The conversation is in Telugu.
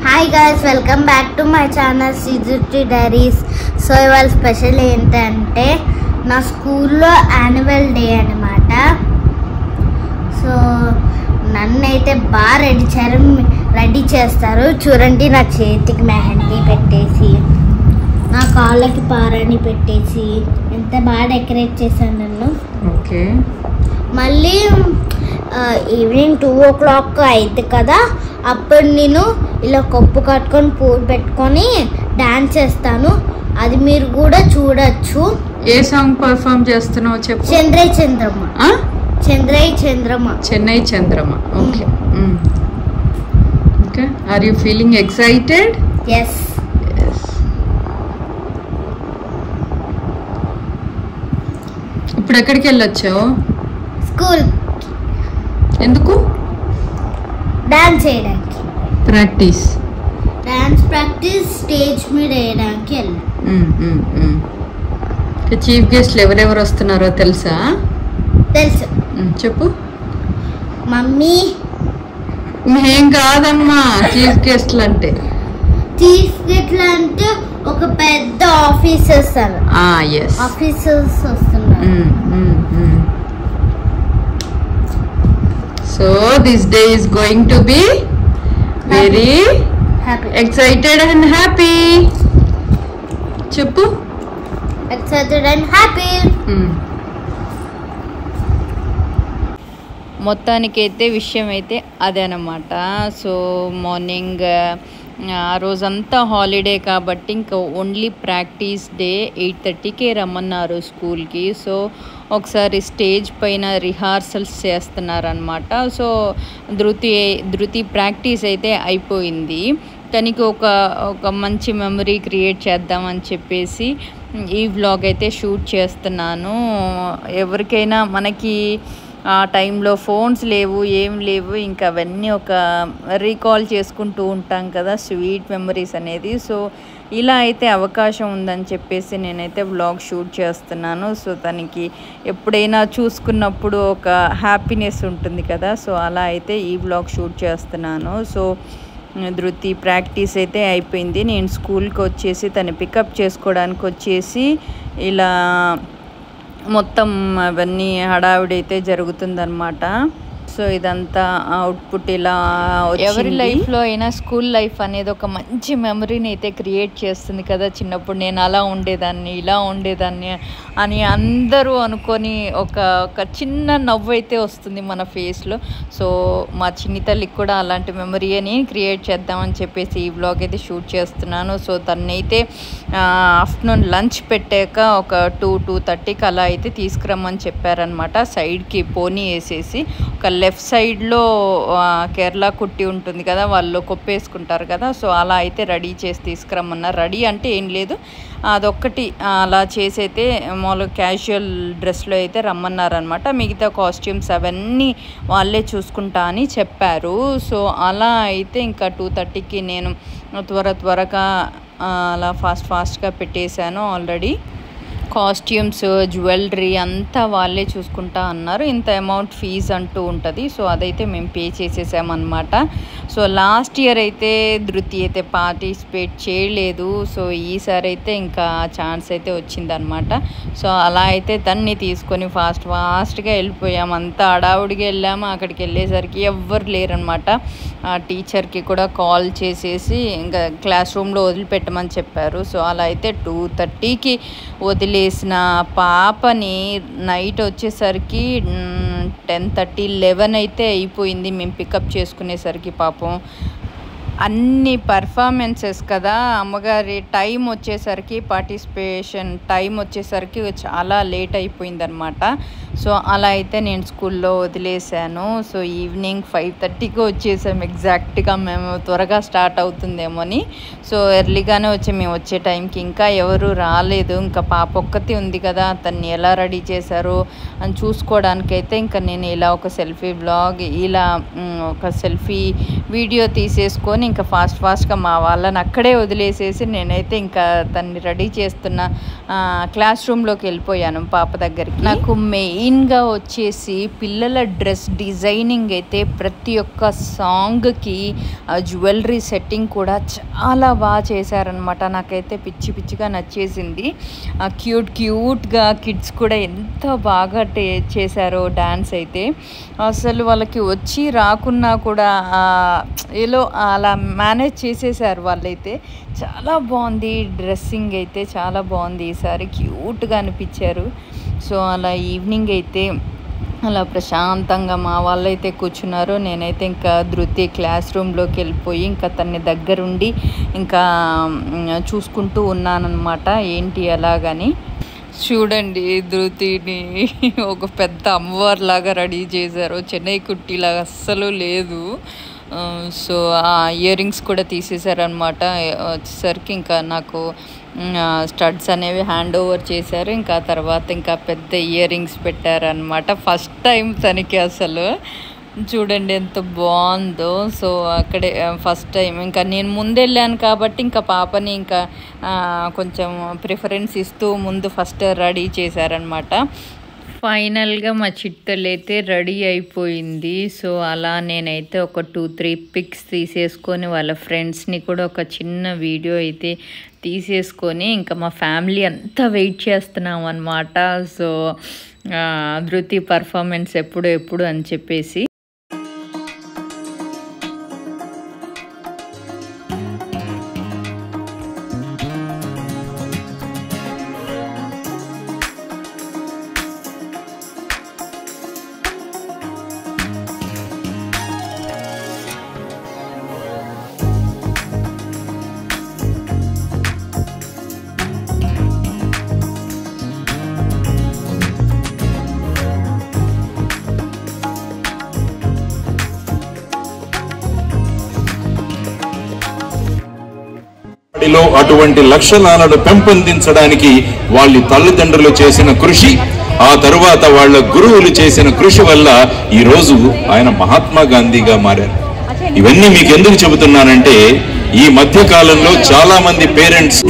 Hi guys, welcome back to my channel సిజుటి డైరీస్. సో ఇవాళ స్పెషల్ ఏంటంటే నా స్కూల్లో యాన్యువల్ డే అనమాట. సో నన్నైతే బాగా రెడీ చేస్తారు. చూడండి, నా చేతికి మెహందీ పెట్టేసి, నా కాళ్ళకి పారాని పెట్టేసి ఎంత బాగా డెకరేట్ చేశాను నన్ను. ఓకే, మళ్ళీ ఈవినింగ్ 2 o'clock అయితే కదా, అప్పుడు నేను ఇలా కప్పు కట్టుకొని పూలు పెట్టుకొని డాన్స్ చేస్తాను. అది మీరు కూడా చూడొచ్చు. ఏ సాంగ్ పర్ఫామ్ చేస్తున్నావు చెప్పు. చంద్రై చంద్రమ. చంద్రై చంద్రమ. చెన్నై చంద్రమ. Okay okay. Are you feeling excited? Yes. ఇప్పుడు ఎక్కడికి వెళ్ళొచ్చావు? స్కూల్. ఎందుకు? డాన్స్ చేయడానికి. ప్రాక్టీస్. డాన్స్ ప్రాక్టీస్ స్టేజ్ మీద వేయడానికి వెళ్ళాను. చీఫ్ గెస్ట్లు ఎవరెవరు వస్తున్నారో తెలుసా? తెలుసు. చెప్పు. మమ్మీ. మేం కాదమ్మా చీఫ్ గెస్ట్లు అంటే. చీఫ్ గెస్ట్లు అంటే ఒక పెద్ద ఆఫీసర్స్ ఆఫీసర్స్ వస్తున్నారు. So this day is going to be very happy, excited and happy. చెప్పు. Excited and happy. మొత్తానికైతే విషయం అయితే అదే అన్నమాట. సో మార్నింగ్ ఆ రోజంతా హాలిడే కాబట్టి ఇంకా ఓన్లీ ప్రాక్టీస్ డే 8:30కే రమ్మన్నారు స్కూల్కి. సో ఒకసారి స్టేజ్ పైన రిహార్సల్స్ చేస్తున్నారనమాట. సో ధృతి ప్రాక్టీస్ అయితే అయిపోయింది. తనకి ఒక మంచి మెమరీ క్రియేట్ చేద్దామని చెప్పేసి ఈ వ్లాగ్ అయితే షూట్ చేస్తున్నాను. ఎవరికైనా మనకి ఆ టైంలో ఫోన్స్ లేవు, ఏం లేవు, ఇంకా అవన్నీ ఒక రీకాల్ చేసుకుంటూ ఉంటాం కదా, స్వీట్ మెమరీస్ అనేది. సో ఇలా అయితే అవకాశం ఉందని చెప్పేసి నేనైతే వ్లాగ్ షూట్ చేస్తున్నాను. సో తనకి ఎప్పుడైనా చూసుకున్నప్పుడు ఒక హ్యాపీనెస్ ఉంటుంది కదా, సో అలా అయితే ఈ వ్లాగ్ షూట్ చేస్తున్నాను. సో ధృతి ప్రాక్టీస్ అయితే అయిపోయింది. నేను స్కూల్కి వచ్చేసి తను పికప్ చేసుకోవడానికి వచ్చేసి ఇలా మొత్తం అవన్నీ హడావిడైతే జరుగుతుందన్నమాట. సో ఇదంతా అవుట్పుట్ ఇలా ఎవరి లైఫ్లో అయినా స్కూల్ లైఫ్ అనేది ఒక మంచి మెమరీని అయితే క్రియేట్ చేస్తుంది కదా. చిన్నప్పుడు నేను అలా ఉండేదాన్ని, ఇలా ఉండేదాన్ని అని అందరూ అనుకొని ఒక చిన్న నవ్వు అయితే వస్తుంది మన ఫేస్లో. సో మా చిన్ని తల్లికి కూడా అలాంటి మెమరీ అని క్రియేట్ చేద్దామని చెప్పేసి ఈ వ్లాగ్ అయితే షూట్ చేస్తున్నాను. సో తనైతే ఆఫ్టర్నూన్ లంచ్ పెట్టాక ఒక 2-2:30కి అలా అయితే తీసుకురమ్మని చెప్పారనమాట. సైడ్కి పోనీ వేసేసి ఒక లెఫ్ట్ సైడ్లో కేరళ కుట్టి ఉంటుంది కదా, వాళ్ళు కొప్పేసుకుంటారు కదా, సో అలా అయితే రెడీ చేసి తీసుకురమ్మన్నారు. రెడీ అంటే ఏం లేదు, అదొక్కటి అలా చేసి అయితే మామూలుగా క్యాజువల్ డ్రెస్లో అయితే రమ్మన్నారనమాట. మిగతా కాస్ట్యూమ్స్ అవన్నీ వాళ్ళే చూసుకుంటా అని చెప్పారు. సో అలా అయితే ఇంకా 2:30కి నేను త్వరగా అలా ఫాస్ట్గా పెట్టేశాను. ఆల్రెడీ కాస్ట్యూమ్స్, జ్యువెలరీ అంతా వాళ్ళే చూసుకుంటా అన్నారు. ఇంత అమౌంట్ ఫీజు అంటూ ఉంటుంది. సో అదైతే మేము పే చేసేసామన్నమాట. సో లాస్ట్ ఇయర్ అయితే ధృతి అయితే పార్టిసిపేట్ చేయలేదు. సో ఈసారి అయితే ఇంకా ఛాన్స్ అయితే వచ్చిందనమాట. సో అలా అయితే తన్ని తీసుకొని ఫాస్ట్గా వెళ్ళిపోయాము. అంతా హడావుడిగా వెళ్ళాము. అక్కడికి వెళ్ళేసరికి ఎవ్వరు లేరనమాట. టీచర్కి కూడా కాల్ చేసేసి ఇంకా క్లాస్ రూమ్లో వదిలిపెట్టమని చెప్పారు. సో అలా అయితే 2:30కి వదిలేసిన పాపని నైట్ వచ్చేసరికి 10:30, 11 అయితే అయిపోయింది మేము పికప్ చేసుకునేసరికి. పాపం అన్ని పర్ఫార్మెన్సెస్ కదా, అమ్మగారి టైం వచ్చేసరికి పార్టిసిపేషన్ టైం వచ్చేసరికి చాలా లేట్ అయిపోయిందనమాట. సో అలా అయితే నేను స్కూల్లో వదిలేసాను. సో ఈవినింగ్ 5:30కి వచ్చేసాము ఎగ్జాక్ట్గా. మేము త్వరగా స్టార్ట్ అవుతుందేమో అని. సో ఎర్లీగానే మేము వచ్చే టైంకి ఇంకా ఎవరు రాలేదు. ఇంకా పాప ఒక్కతి ఉంది కదా, తన్ని ఎలా రెడీ చేశారు అని చూసుకోవడానికైతే ఇంకా నేను ఇలా ఒక సెల్ఫీ బ్లాగ్, ఇలా ఒక సెల్ఫీ వీడియో తీసేసుకొని ఇంకా ఫాస్ట్గా మా వాళ్ళని అక్కడే వదిలేసేసి నేనైతే ఇంకా తన్ని రెడీ చేస్తున్న క్లాస్ రూమ్లోకి వెళ్ళిపోయాను పాప దగ్గరికి. నాకు మెయిన్గా వచ్చేసి పిల్లల డ్రెస్ డిజైనింగ్ అయితే ప్రతి ఒక్క సాంగ్కి జ్యువెలరీ సెట్టింగ్ కూడా చాలా బాగా చేశారనమాట. నాకైతే పిచ్చిగా నచ్చేసింది. క్యూట్గా కిడ్స్ కూడా ఎంత బాగా చేశారో డ్యాన్స్ అయితే. అసలు వాళ్ళకి వచ్చి రాకున్నా కూడా ఏలో అలా మేనేజ్ చేసేసారు వాళ్ళైతే. చాలా బాగుంది డ్రెస్సింగ్ అయితే, చాలా బాగుంది. ఈసారి క్యూట్గా అనిపించారు. సో అలా ఈవినింగ్ అయితే అలా ప్రశాంతంగా మా వాళ్ళైతే కూర్చున్నారు. నేనైతే ఇంకా ధృతి క్లాస్ రూమ్లోకి వెళ్ళిపోయి ఇంకా తన్ని దగ్గరుండి ఇంకా చూసుకుంటూ ఉన్నానన్నమాట. ఏంటి అలాగని. చూడండి ధృతిని ఒక పెద్ద అమ్మవారిలాగా రెడీ చేశారు. చెన్నై కుట్టిలాగా అస్సలు లేదు. సో ఆ ఇయర్ రింగ్స్ కూడా తీసేశారనమాట. వచ్చేసరికి ఇంకా నాకు స్టడ్స్ అనేవి హ్యాండ్ ఓవర్ చేశారు. ఇంకా తర్వాత ఇంకా పెద్ద ఇయర్ రింగ్స్ పెట్టారనమాట. ఫస్ట్ టైం తనకి అసలు చూడండి ఎంత బాగుందో. సో అక్కడే ఫస్ట్ టైం ఇంకా నేను ముందు వెళ్ళాను కాబట్టి ఇంకా పాపని ఇంకా కొంచెం ప్రిఫరెన్స్ ఇస్తూ ముందు ఫస్ట్ రెడీ చేశారనమాట. ఫైనల్గా మా చిట్టలు అయితే రెడీ అయిపోయింది. సో అలా నేనైతే ఒక 2-3 పిక్స్ తీసేసుకొని వాళ్ళ ఫ్రెండ్స్ని కూడా ఒక చిన్న వీడియో అయితే తీసేసుకొని ఇంకా మా ఫ్యామిలీ అంతా వెయిట్ చేస్తున్నాం అన్నమాట. సో ధృతి పర్ఫార్మెన్స్ ఎప్పుడు అని చెప్పేసి. అటువంటి లక్షణాలను పెంపొందించడానికి వాళ్ళ తల్లిదండ్రులు చేసిన కృషి, ఆ తరువాత వాళ్ళ గురువులు చేసిన కృషి వల్ల ఈ రోజు ఆయన మహాత్మా గాంధీగా మారారు. ఇవన్నీ మీకు ఎందుకు చెబుతున్నానంటే ఈ మధ్య కాలంలో చాలా మంది పేరెంట్స్